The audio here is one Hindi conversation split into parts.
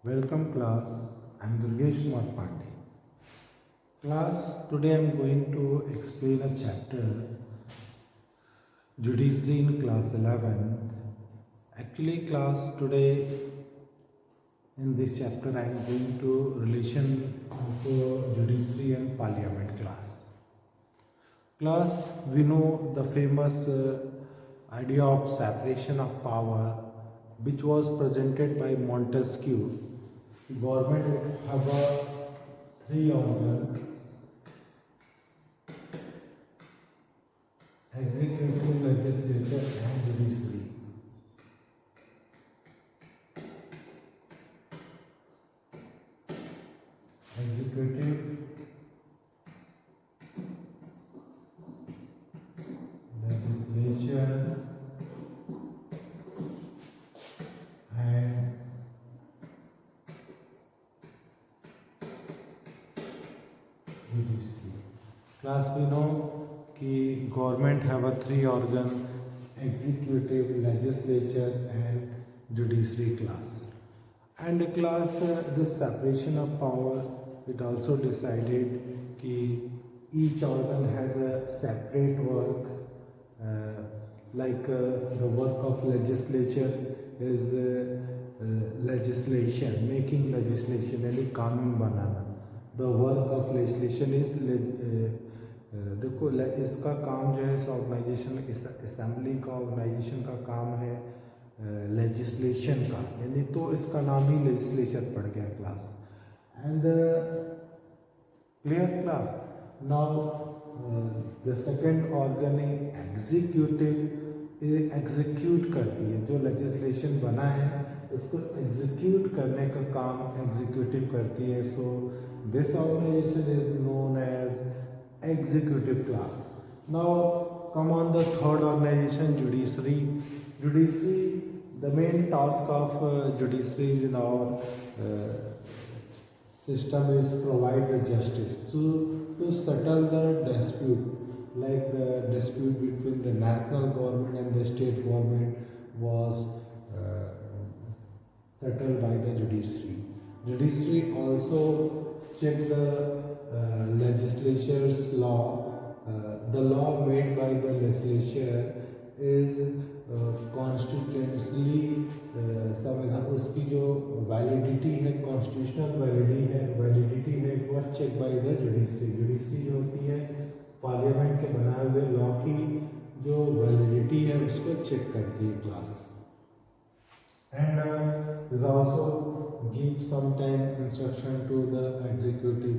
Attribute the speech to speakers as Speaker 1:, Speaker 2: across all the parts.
Speaker 1: Welcome class, I am Durgesh Kumar Pandey. Class, today I am going to explain a chapter, Judiciary in class 11. Actually class, today in this chapter I am going to relation of Judiciary and Parliament class. Class, we know the famous idea of separation of power which was presented by Montesquieu. Government would have a three organ: executive, legislature and judiciary. Executive, legislature and judiciary. Class, we know कि government have a three organ: executive, legislature and judiciary class. And class, this separation of power, it also decided कि each organ has a separate work, the work of legislature is legislation, making legislation यानी कानून बनाना. The work of legislation is देखो इसका काम जो है इस ऑर्गेनाइजेशन, इस असेंबली का, ऑर्गेनाइजेशन का काम है लेजिस्लेशन का, यानी तो इसका नाम ही लेजिस्लेचर पड़ गया class. And clear class. Now the second organ executive execute करती है, जो लेजिस्लेशन बना है उसको एग्जीक्यूट करने का काम एग्जीक्यूटिव करती है. So this organisation is known as executive class. Now come on the third organization, judiciary. Judiciary, the main task of judiciary in our system is provide the justice. So to settle the dispute, like the dispute between the national government and the state government was settled by the judiciary. Judiciary also check the legislature's law. The law made by the legislature is constitutionally संविधान, उसकी जो वैलिडिटी है, कॉन्स्टिट्यूशनल वैलिडिटी है, it was check by the judiciary. Judiciary जो होती है पार्लियामेंट के बनाए हुए लॉ की जो वैलिडिटी है उसको चेक करती है class. And is also give some time instruction to the executive.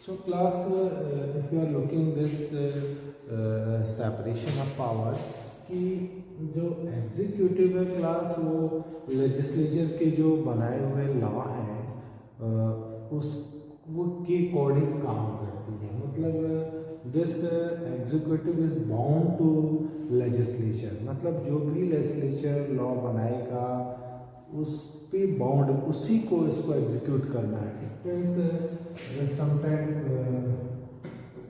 Speaker 1: So class, if you are looking this separation of power, कि जो एग्जीक्यूटिव है क्लास वो लेजिस्लेचर के जो बनाए हुए लॉ हैं उस वो के अकॉर्डिंग काम करती है. मतलब this executive is bound to legislature, मतलब जो भी लेजिस्लेचर लॉ बनाएगा उस पे बाउंड, उसी को इसको एग्जीक्यूट करना है. It means sometime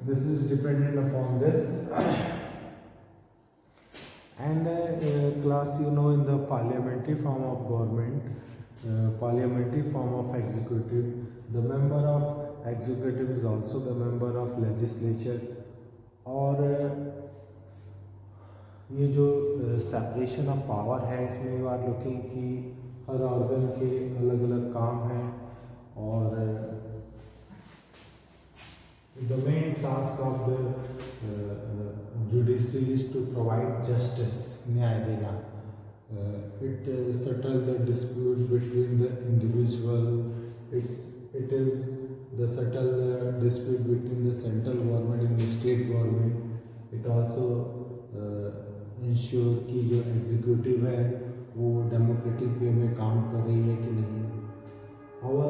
Speaker 1: this is dependent upon this. And class, you know, in the parliamentary form of government, parliamentary form of executive, the member of executive is also the member of legislature. और ये जो सेपरेशन ऑफ पावर है इसमें यू आर लुकिंग कि हर ऑर्गन के अलग अलग काम हैं. और the main task of the judiciary is to provide justice, न्याय देना. It settle the dispute between the individual. It is the settle the dispute between the central government and the state government. It also ensure कि जो executive है वो democratic way में काम कर रही है कि नहीं. Our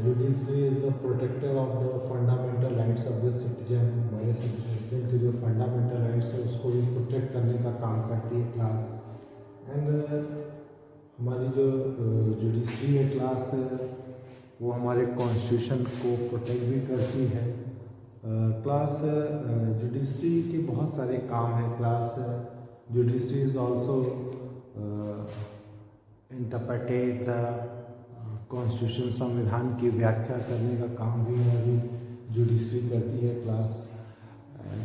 Speaker 1: judiciary is the protector of the fundamental rights of the citizen. हमारे citizen के जो fundamental rights है उसको भी protect करने का काम करती है क्लास. एंड हमारी जो judiciary है क्लास वो हमारे कॉन्स्टिट्यूशन को प्रोटेक्ट भी करती है. क्लास judiciary के बहुत सारे काम हैं class. judiciary is also interpretate the constitution संविधान की व्याख्या करने का काम भी अभी जुडिशरी करती है क्लास।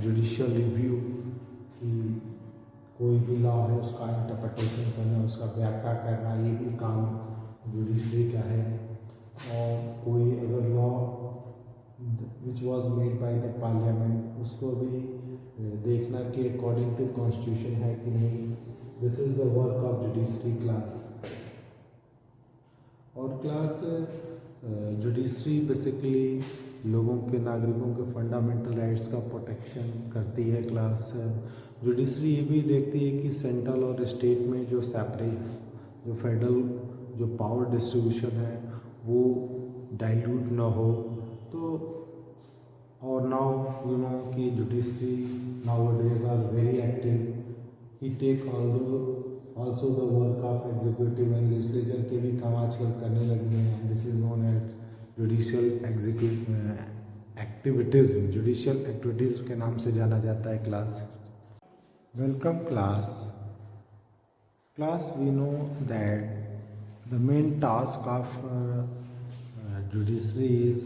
Speaker 1: जुडिशियल रिव्यू की कोई भी लॉ है उसका इंटरप्रिटेशन करना, उसका व्याख्या करना, ये भी काम जुडिशरी का है। और कोई अगर law which was made by the parliament उसको भी देखना कि अकॉर्डिंग टू कॉन्स्टिट्यूशन है कि नहीं। This is the work of judiciary class. और क्लास जुडिशरी बेसिकली लोगों के, नागरिकों के फंडामेंटल राइट्स का प्रोटेक्शन करती है। क्लास जुडिशरी ये भी देखती है कि सेंट्रल और स्टेट में जो सेपरेट, जो फेडरल जो पावर डिस्ट्रीब्यूशन है वो डाइल्यूट ना हो। तो और नाउ यू नो कि judiciary nowadays are very active. He take also the work of executive and legislature के भी काम आजकल करने लगे हैं। This is known as judicial activities, judicial activities के नाम से जाना जाता है class. Welcome class. Class we know that the main task of judiciary is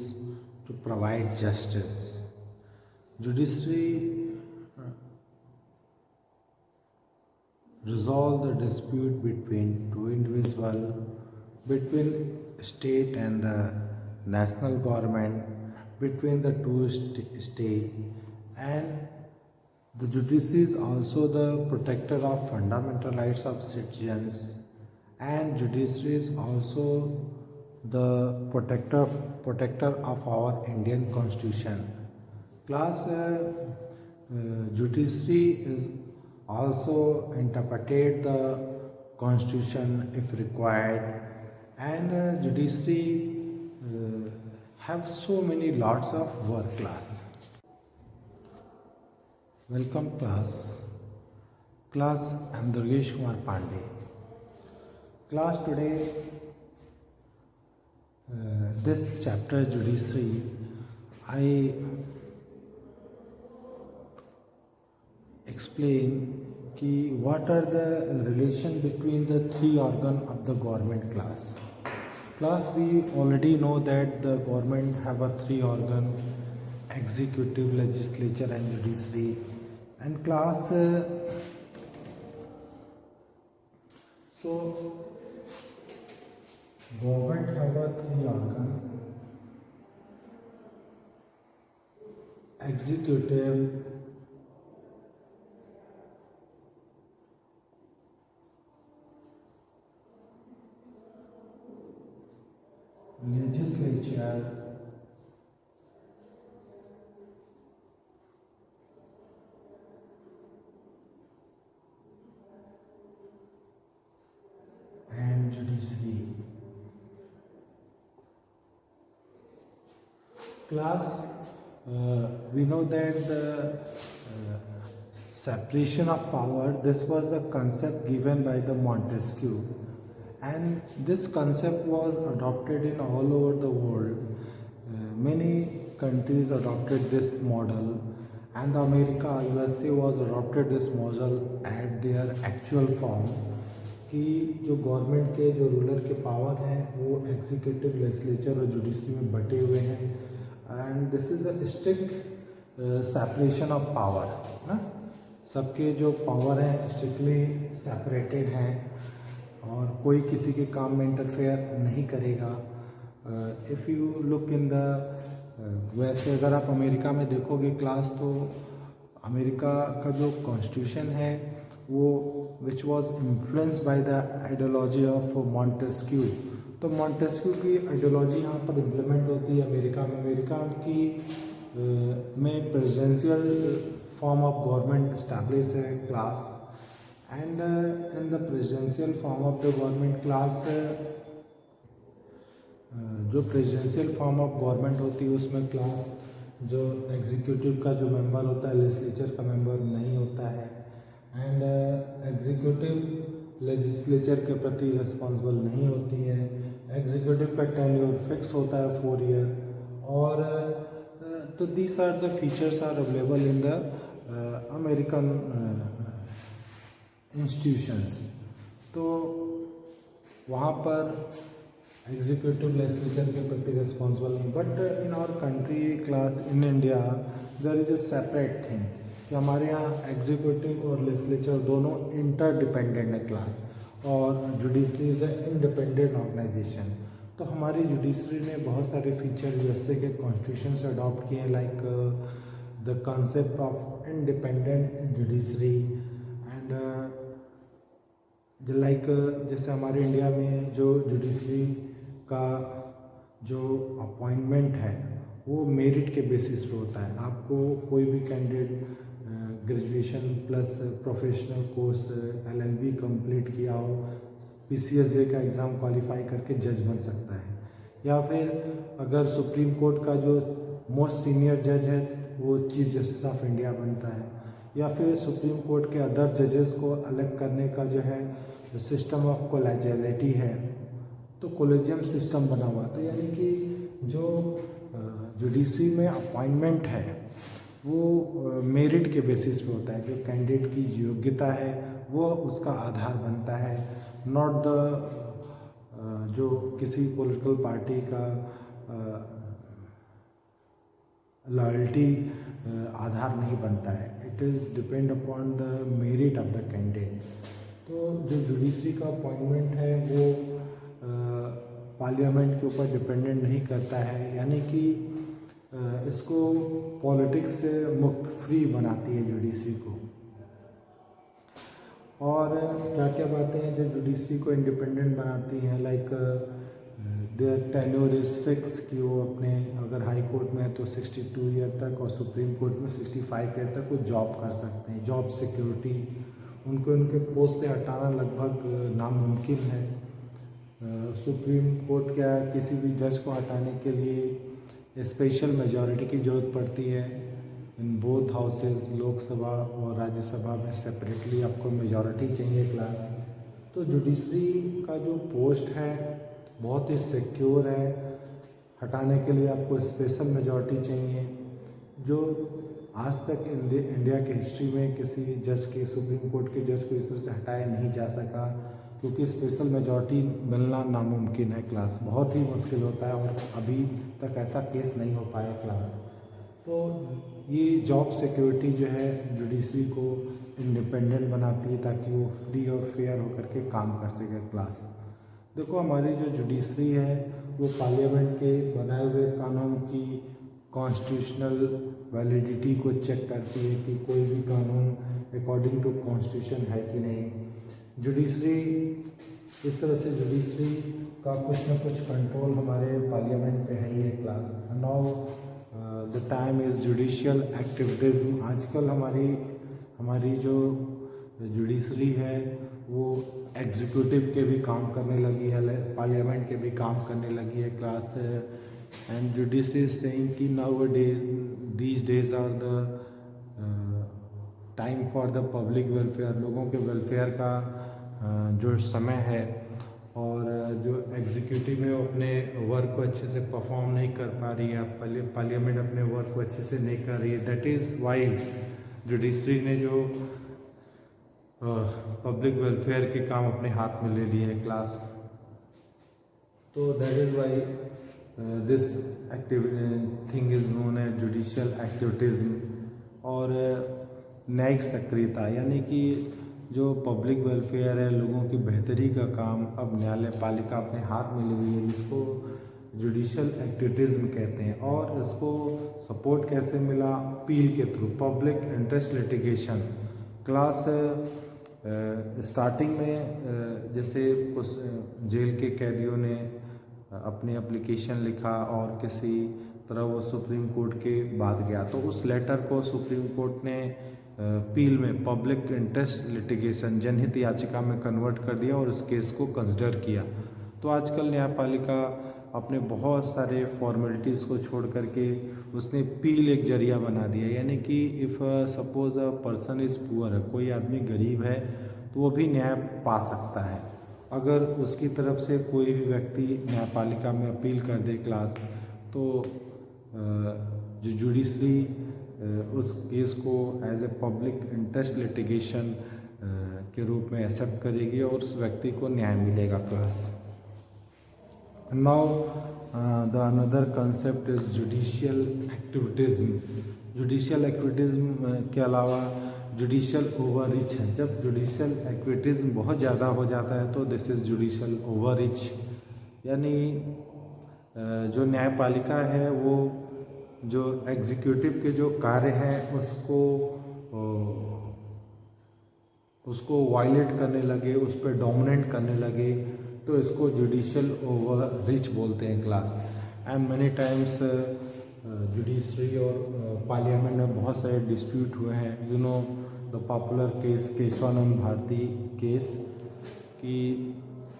Speaker 1: to provide justice. Judiciary resolve the dispute between two individuals, between state and the national government, between the two state, and the judiciary is also the protector of fundamental rights of citizens, and judiciary is also the protector of our Indian Constitution. Class judiciary is also interpreted the Constitution if required, and judiciary have so many lots of work. Class. Welcome class. Class, I am Durgesh Kumar Pandey. Class, today this chapter judiciary, I explain कि what are the relation between the three organ of the government class. Class, we already know that the government have a three organ: executive, legislature and judiciary. And class so government have a three organ: executive, legislature and judiciary. Class, we know that the separation of power, this was the concept given by the Montesquieu, and this concept was adopted in all over the world. Many countries adopted this model, and America, USA was adopted this model at their actual form कि जो गवर्नमेंट के, जो रूलर के पावर हैं वो एग्जीक्यूटिव, लेजिस्लेचर और जुडिशरी में बटे हुए हैं। And this is a strict separation of power ना, सबके जो पावर हैं स्ट्रिक्टली सेपरेटेड हैं और कोई किसी के काम में इंटरफेयर नहीं करेगा। If you look in the वैसे अगर आप अमेरिका में देखोगे क्लास, तो अमेरिका का जो कॉन्स्टिट्यूशन है वो which was influenced by the ideology of Montesquieu. तो मॉन्टेस्क्यू की आइडियोलॉजी यहाँ पर इम्प्लीमेंट होती है अमेरिका में। अमेरिका की में presidential form of government establish है class, and in the presidential form of the government class, जो प्रेसिडेंशियल फॉर्म ऑफ गवर्नमेंट होती है उसमें क्लास जो एग्जीक्यूटिव का जो मेंबर होता है लेजिस्लेचर का मेंबर नहीं होता है, एंड एग्जीक्यूटिव लेजिस्लेचर के प्रति रिस्पॉन्सिबल नहीं होती है। एग्जीक्यूटिव का टेन्योर फिक्स होता है 4 ईयर, और तो these are the features are available in the American institutions. तो वहाँ पर एग्जीक्यूटिव लेजिस्लेचर के प्रति रिस्पॉन्सिबल नहीं, but in our country class in India there is a separate thing कि हमारे यहाँ एग्जीक्यूटिव और लेजिस्लेचर दोनों इंटरडिपेंडेंट है क्लास, और judiciary is a independent organisation. तो हमारी जुडिशरी ने बहुत सारे फीचर जैसे कि कॉन्स्टिट्यूशन से अडॉप्ट किए हैं, like the concept of independent judiciary and like जैसे हमारे इंडिया में जो जुडिशरी का जो अपॉइंटमेंट है वो मेरिट के बेसिस पे होता है। आपको कोई भी candidate graduation plus professional course LLB complete किया हो, PCSA का एग्ज़ाम क्वालिफाई करके जज बन सकता है, या फिर अगर सुप्रीम कोर्ट का जो मोस्ट सीनियर जज है वो चीफ जस्टिस ऑफ इंडिया बनता है, या फिर सुप्रीम कोर्ट के अदर जजेस को अलग करने का जो है सिस्टम ऑफ कोलेजियलिटी है, तो कोलेजियम सिस्टम बना हुआ। तो यानी कि जो जुडिशरी में अपॉइंटमेंट है वो मेरिट के बेसिस पे होता है, जो कैंडिडेट की योग्यता है वो उसका आधार बनता है, नॉट द जो किसी पॉलिटिकल पार्टी का लॉयल्टी आधार नहीं बनता है। It is depend upon the merit of the candidate. तो जो जुडिशरी का अपॉइंटमेंट है वो पार्लियामेंट के ऊपर डिपेंडेंट नहीं करता है, यानी कि इसको पॉलिटिक्स से मुक्त फ्री बनाती है जुडिशरी को। और क्या क्या बातें हैं जो जुडिशरी को इंडिपेंडेंट बनाती हैं, like their tenure is fix कि वो अपने अगर हाई कोर्ट में है तो 62 ईयर तक और सुप्रीम कोर्ट में 65 ईयर तक वो जॉब कर सकते हैं। जॉब सिक्योरिटी, उनको उनके पोस्ट से हटाना लगभग नामुमकिन है। सुप्रीम कोर्ट क्या किसी भी जज को हटाने के लिए स्पेशल मेजॉरिटी की ज़रूरत पड़ती है इन बोथ हाउसेज, लोकसभा और राज्यसभा में सेपरेटली आपको मेजॉरिटी चाहिए क्लास। तो जुडिशरी का जो पोस्ट है बहुत ही सिक्योर है, हटाने के लिए आपको स्पेशल मेजॉरिटी चाहिए, जो आज तक इंडिया की हिस्ट्री में किसी जज के, सुप्रीम कोर्ट के जज को इस तरह से हटाया नहीं जा सका, क्योंकि स्पेशल मेजॉरिटी मिलना नामुमकिन है क्लास, बहुत ही मुश्किल होता है और अभी तक ऐसा केस नहीं हो पाया क्लास। तो ये जॉब सिक्योरिटी जो है जुडिशरी को इंडिपेंडेंट बनाती है ताकि वो फ्री और फेयर होकर के काम कर सके क्लास। देखो हमारी जो जुडिशरी है वो पार्लियामेंट के बनाए हुए कानून की कॉन्स्टिट्यूशनल वैलिडिटी को चेक करती है कि कोई भी कानून अकॉर्डिंग टू कॉन्स्टिट्यूशन है कि नहीं। जुडिशरी इस तरह से जुडिशरी का कुछ ना कुछ कंट्रोल हमारे पार्लियामेंट पे है ही है class. Now the time is judicial activities. आजकल हमारी जो जुडिशरी है वो एग्जीक्यूटिव के भी काम करने लगी है, पार्लियामेंट के भी काम करने लगी है क्लास। एंड जुडिशरी सेइंग कि now these days are the time for the public welfare, लोगों के वेलफेयर का जो समय है, और जो एग्जीक्यूटिव है वो अपने वर्क को अच्छे से परफॉर्म नहीं कर पा रही है, पार्लियामेंट अपने वर्क को अच्छे से नहीं कर रही है। दैट इज़ वाई जुडिशरी ने जो पब्लिक वेलफेयर के काम अपने हाथ में ले लिए हैं क्लास। तो that is why this thing is known as judicial activism. और न्यायिक सक्रियता, यानी कि जो पब्लिक वेलफेयर है, लोगों की बेहतरी का काम अब न्यायपालिका अपने हाथ में ली हुई है, जिसको जुडिशियल एक्टिविटीज़म कहते हैं। और इसको सपोर्ट कैसे मिला? अपील के through, public interest litigation class. Starting में जैसे कुछ जेल के कैदियों ने अपनी एप्लीकेशन लिखा और किसी तरह वो सुप्रीम कोर्ट के बाद गया, तो उस लेटर को सुप्रीम कोर्ट ने अपील में पब्लिक इंटरेस्ट लिटिगेशन, जनहित याचिका में कन्वर्ट कर दिया और इस केस को कंसिडर किया। तो आजकल न्यायपालिका अपने बहुत सारे फॉर्मेलिटीज़ को छोड़ करके उसने अपील एक जरिया बना दिया, यानी कि if suppose a person is poor, कोई आदमी गरीब है तो वो भी न्याय पा सकता है अगर उसकी तरफ से कोई भी व्यक्ति न्यायपालिका में अपील कर दे क्लास। तो जो जुडिशरी उस केस को as a public interest litigation के रूप में एक्सेप्ट करेगी और उस व्यक्ति को न्याय मिलेगा class. Now the another concept is judicial activism. Judicial activism के अलावा जुडिशियल ओवररीच है। जब जुडिशियल एक्टिविटीज़म बहुत ज़्यादा हो जाता है तो दिस इज़ जुडिशियल ओवररीच, यानी जो न्यायपालिका है वो जो एग्जीक्यूटिव के जो कार्य हैं उसको वायलेट करने लगे, उस पर डोमिनेट करने लगे, तो इसको जुडिशियल ओवररीच बोलते हैं class. And many times judiciary और पार्लियामेंट में बहुत सारे डिस्प्यूट हुए हैं। You know the popular case Kesavananda Bharati case, कि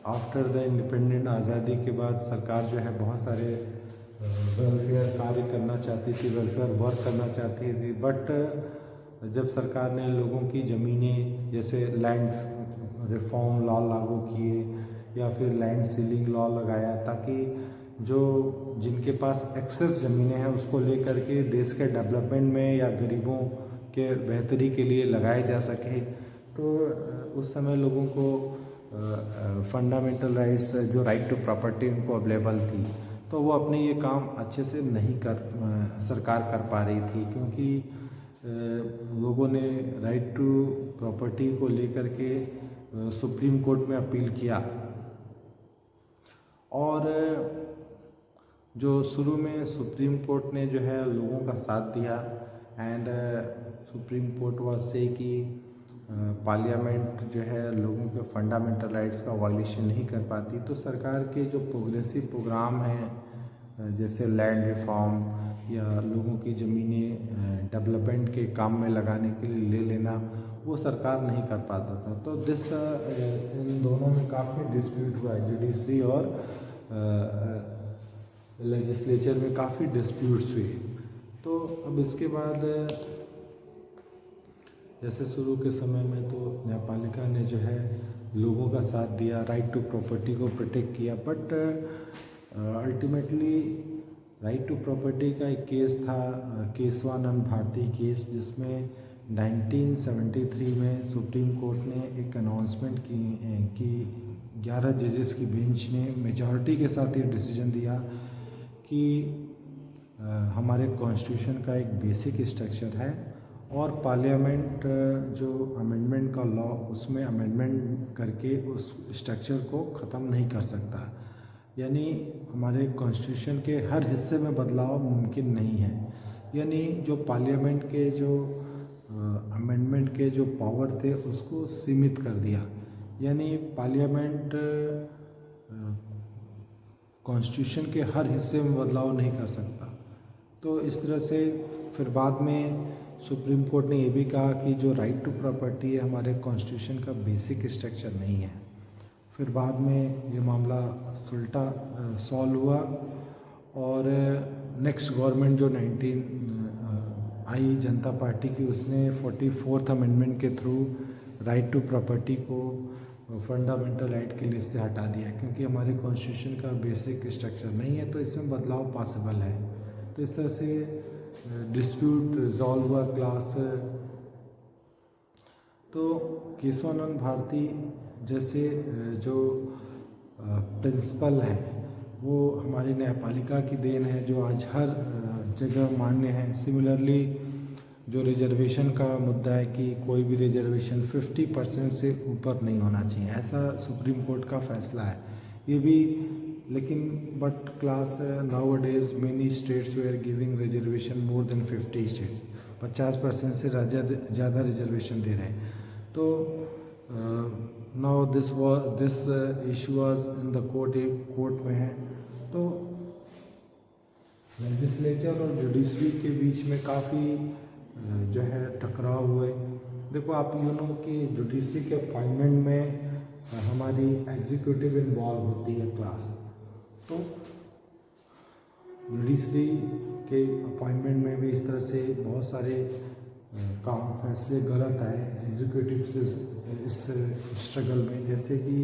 Speaker 1: आफ्टर द इंडिपेंडेंट आज़ादी के बाद सरकार जो है बहुत सारे वेलफेयर कार्य करना चाहती थी, वेलफेयर वर्क करना चाहती थी, बट जब सरकार ने लोगों की ज़मीनें जैसे लैंड रिफॉर्म लॉ लागू किए या फिर लैंड सीलिंग लॉ लगाया, ताकि जो जिनके पास एक्सेस ज़मीनें हैं उसको लेकर के देश के डेवलपमेंट में या गरीबों के बेहतरी के लिए लगाए जा सके, तो उस समय लोगों को फंडामेंटल राइट्स जो राइट टू प्रॉपर्टी उनको अवेलेबल थी, तो वो अपने ये काम अच्छे से नहीं सरकार कर पा रही थी, क्योंकि लोगों ने राइट टू प्रॉपर्टी को लेकर के सुप्रीम कोर्ट में अपील किया। और जो शुरू में सुप्रीम कोर्ट ने जो है लोगों का साथ दिया, एंड सुप्रीम कोर्ट वाज से कि पार्लियामेंट जो है लोगों के फंडामेंटल राइट्स का वायलेशन नहीं कर पाती, तो सरकार के जो प्रोग्रेसिव प्रोग्राम हैं जैसे लैंड रिफॉर्म या लोगों की ज़मीनें डेवलपमेंट के काम में लगाने के लिए ले लेना, वो सरकार नहीं कर पाता था। तो इन दोनों में काफ़ी डिस्प्यूट हुआ है, जुडिशरी और लेजिस्लेचर में काफ़ी डिस्प्यूट्स हुए। तो अब इसके बाद जैसे शुरू के समय में तो न्यायपालिका ने जो है लोगों का साथ दिया, राइट टू प्रॉपर्टी को प्रोटेक्ट किया, but ultimately right to property का एक केस था केशवानंद भारती केस, जिसमें 1973 में सुप्रीम कोर्ट ने एक अनाउंसमेंट की कि 11 जजेस की बेंच ने मेजॉरिटी के साथ ये डिसीजन दिया कि हमारे कॉन्स्टिट्यूशन का एक बेसिक स्ट्रक्चर है और पार्लियामेंट जो अमेंडमेंट का लॉ उसमें अमेंडमेंट करके उस स्ट्रक्चर को ख़त्म नहीं कर सकता, यानी हमारे कॉन्स्टिट्यूशन के हर हिस्से में बदलाव मुमकिन नहीं है। यानी जो पार्लियामेंट के जो अमेंडमेंट के जो पावर थे उसको सीमित कर दिया, यानी पार्लियामेंट कॉन्स्टिट्यूशन के हर हिस्से में बदलाव नहीं कर सकता। तो इस तरह से फिर बाद में सुप्रीम कोर्ट ने ये भी कहा कि जो राइट टू प्रॉपर्टी है हमारे कॉन्स्टिट्यूशन का बेसिक स्ट्रक्चर नहीं है। फिर बाद में ये मामला सॉल्व हुआ और नेक्स्ट गवर्नमेंट जो 19 आई जनता पार्टी की, उसने 44th अमेंडमेंट के थ्रू राइट टू प्रॉपर्टी को फंडामेंटल राइट की लिस्ट से हटा दिया, क्योंकि हमारे कॉन्स्टिट्यूशन का बेसिक स्ट्रक्चर नहीं है, तो इसमें बदलाव पॉसिबल है। तो इस तरह से डिस्प्यूट रिजॉल्व हुआ क्लास। तो केशवानंद भारती जैसे जो प्रिंसिपल है वो हमारी न्यायपालिका की देन है, जो आज हर जगह मान्य है। सिमिलरली जो रिजर्वेशन का मुद्दा है कि कोई भी रिजर्वेशन 50% से ऊपर नहीं होना चाहिए, ऐसा सुप्रीम कोर्ट का फैसला है। ये भी लेकिन but class nowadays many states were giving reservation more than 50 states, 50% से ज़्यादा रिजर्वेशन दे रहे हैं। तो now this issue was in the court में है। तो लेजिस्लेचर और जुडिशरी के बीच में काफ़ी जो है टकराव हुए। देखो आप यू नो कि जुडिशरी के अपॉइंटमेंट में हमारी एग्जीक्यूटिव इन्वॉल्व होती है क्लास, तो जुडिशरी के अपॉइंटमेंट में भी इस तरह से बहुत सारे काम फैसले गलत आए एग्जीक्यूटिव से इस स्ट्रगल में। जैसे कि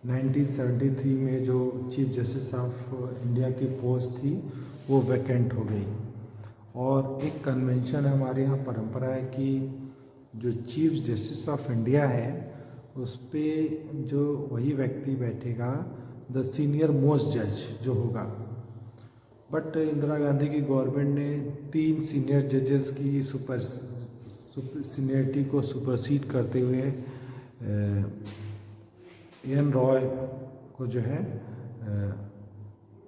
Speaker 1: 1973 में जो चीफ जस्टिस ऑफ इंडिया की पोस्ट थी वो वैकेंट हो गई, और एक कन्वेंशन है हमारे यहाँ परंपरा है कि जो चीफ जस्टिस ऑफ इंडिया है उस पे जो वही व्यक्ति बैठेगा द सीनियर मोस्ट जज जो होगा। बट इंदिरा गांधी की गवर्नमेंट ने 3 सीनियर जजेस की सीनियरिटी को सुपरसीड करते हुए एन रॉय को जो है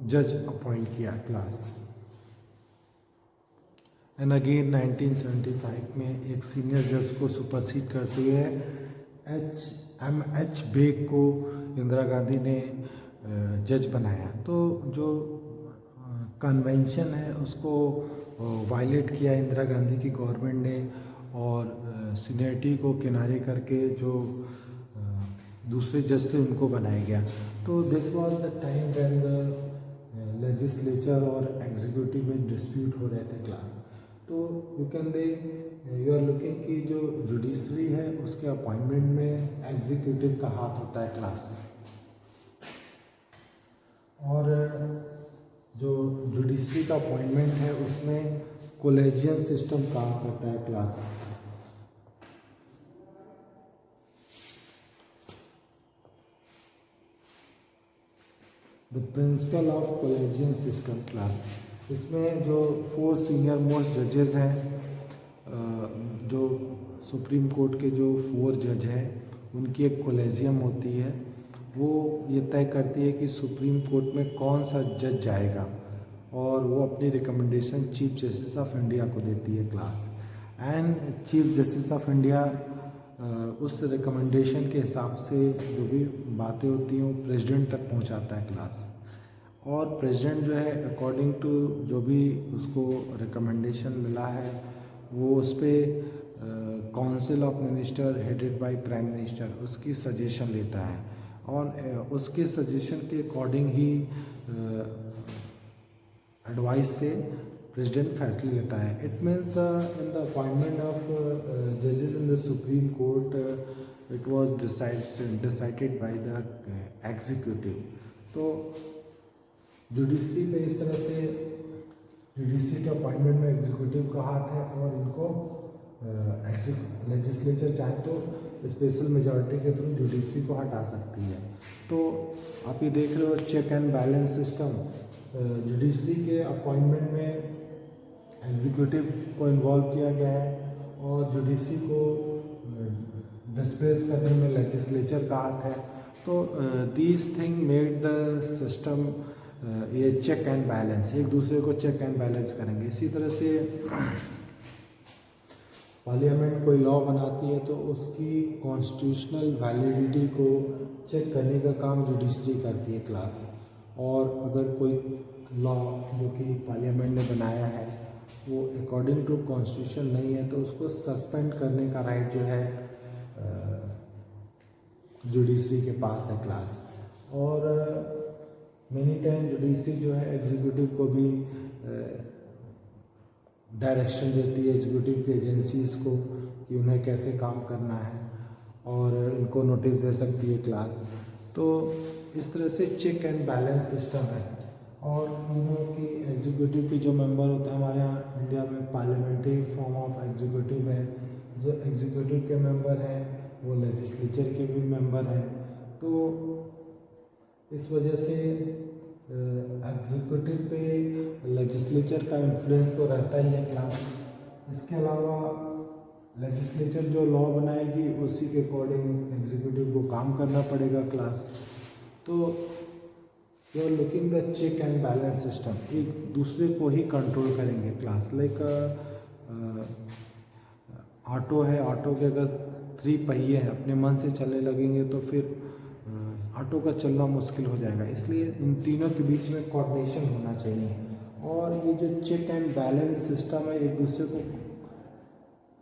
Speaker 1: जज अपॉइंट किया क्लास। एंड अगेन 1975 में एक सीनियर जज को सुपरसीड करते हुए एच बेग को इंदिरा गांधी ने जज बनाया। तो जो कन्वेंशन है उसको वायलेट किया इंदिरा गांधी की गवर्नमेंट ने और सीनियरिटी को किनारे करके जो दूसरे जज से उनको बनाया गया। तो this was the time when the legislature और एग्जीक्यूटिव में डिस्प्यूट हो रहे थे क्लास। तो you can they you are looking कि जो जुडिशरी है उसके अपॉइंटमेंट में एग्जीक्यूटिव का हाथ होता है क्लास, और जो जुडिशरी का अपॉइंटमेंट है उसमें कोलेजियन सिस्टम काम करता है class. The principle of collegium system class, इसमें जो 4 सीनियर मोस्ट जजेस हैं, जो सुप्रीम कोर्ट के जो 4 जज हैं उनकी एक कोलेजियम होती है। वो ये तय करती है कि सुप्रीम कोर्ट में कौन सा जज जाएगा और वो अपनी recommendation chief justice of India को देती है class. And chief justice of India उस रिकमेंडेशन के हिसाब से जो भी बातें होती हैं वो प्रेसिडेंट तक पहुंचाता है क्लास। और प्रेसिडेंट जो है अकॉर्डिंग टू जो भी उसको रिकमेंडेशन मिला है वो उस पर council of minister headed by prime minister उसकी सजेशन लेता है और उसके सजेशन के अकॉर्डिंग ही एडवाइस से प्रेसिडेंट फैसले लेता है। It means in the appointment of जजेस in the supreme court it was decided by the executive. तो जुडिशरी पे इस तरह से जुडिशरी के अपॉइंटमेंट में एग्जीक्यूटिव का हाथ है और इनको लेजिस्लेचर चाहे तो स्पेशल मेजॉरिटी के थ्रू जुडिशरी को हटा सकती है। तो आप ये देख रहे हो check and balance system, judiciary के अपॉइंटमेंट में एग्जीक्यूटिव को इन्वॉल्व किया गया है और जुडिशरी को डिस्प्लेस करने में लेजिस्लेचर का हाथ है। तो these thing made the system ये चेक एंड बैलेंस, एक दूसरे को चेक एंड बैलेंस करेंगे। इसी तरह से पार्लियामेंट कोई लॉ बनाती है तो उसकी कॉन्स्टिट्यूशनल वैलिडिटी को चेक करने का काम जुडिशरी करती है क्लास। और अगर कोई लॉ जो कि पार्लियामेंट ने बनाया है वो अकॉर्डिंग टू कॉन्स्टिट्यूशन नहीं है तो उसको सस्पेंड करने का राइट जो है जुडिशरी के पास है क्लास। और मेनी टाइम जुडिशरी जो है एग्जीक्यूटिव को भी डायरेक्शन देती है, एग्जीक्यूटिव की एजेंसीज को, कि उन्हें कैसे काम करना है और इनको नोटिस दे सकती है क्लास। तो इस तरह से चेक एंड बैलेंस सिस्टम है। और कि एग्जीक्यूटिव के जो मेंबर होते हैं हमारे यहाँ इंडिया में पार्लियामेंट्री फॉर्म ऑफ एग्जीक्यूटिव है। जो एग्जीक्यूटिव के मेंबर हैं वो लेजिस्लेचर के भी मेंबर हैं। तो इस वजह से एग्जीक्यूटिव पे लेजिस्लेचर का इन्फ्लुएंस तो रहता ही है क्लास। इसके अलावा लेजिस्लेचर जो लॉ बनाएगी उसी के अकॉर्डिंग एग्जीक्यूटिव को काम करना पड़ेगा क्लास। तो you are looking the check and balance system, एक दूसरे को ही कंट्रोल करेंगे क्लास। लाइक ऑटो है, ऑटो के अगर 3 पहिए हैं अपने मन से चलने लगेंगे तो फिर ऑटो का चलना मुश्किल हो जाएगा। इसलिए इन तीनों के बीच में कोऑर्डिनेशन होना चाहिए। और ये जो चेक एंड बैलेंस सिस्टम है एक दूसरे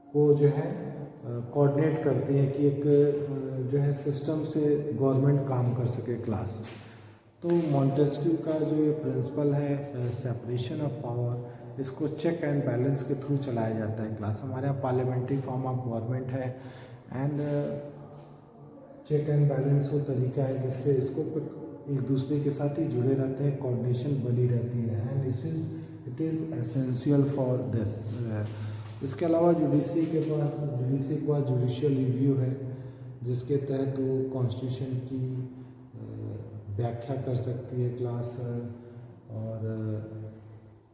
Speaker 1: को जो है कोऑर्डिनेट करते हैं कि एक जो है सिस्टम से गवर्नमेंट काम कर सके क्लास। तो मॉन्टेस्क्यू का जो ये प्रिंसिपल है सेपरेशन ऑफ पावर, इसको चेक एंड बैलेंस के थ्रू चलाया जाता है क्लास। हमारे यहाँ पार्लियामेंट्री फॉर्म ऑफ गवर्नमेंट है एंड चेक एंड बैलेंस वो तरीका है जिससे इसको एक दूसरे के साथ ही जुड़े रहते हैं, कोऑर्डिनेशन बनी रहती है। And it is essential for this. इसके अलावा जुडिशरी के पास जुडिशियल रिव्यू है जिसके तहत वो कॉन्स्टिट्यूशन की व्याख्या कर सकती है क्लास, और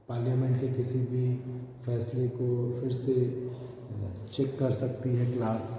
Speaker 1: पार्लियामेंट के किसी भी फैसले को फिर से चेक कर सकती है क्लास।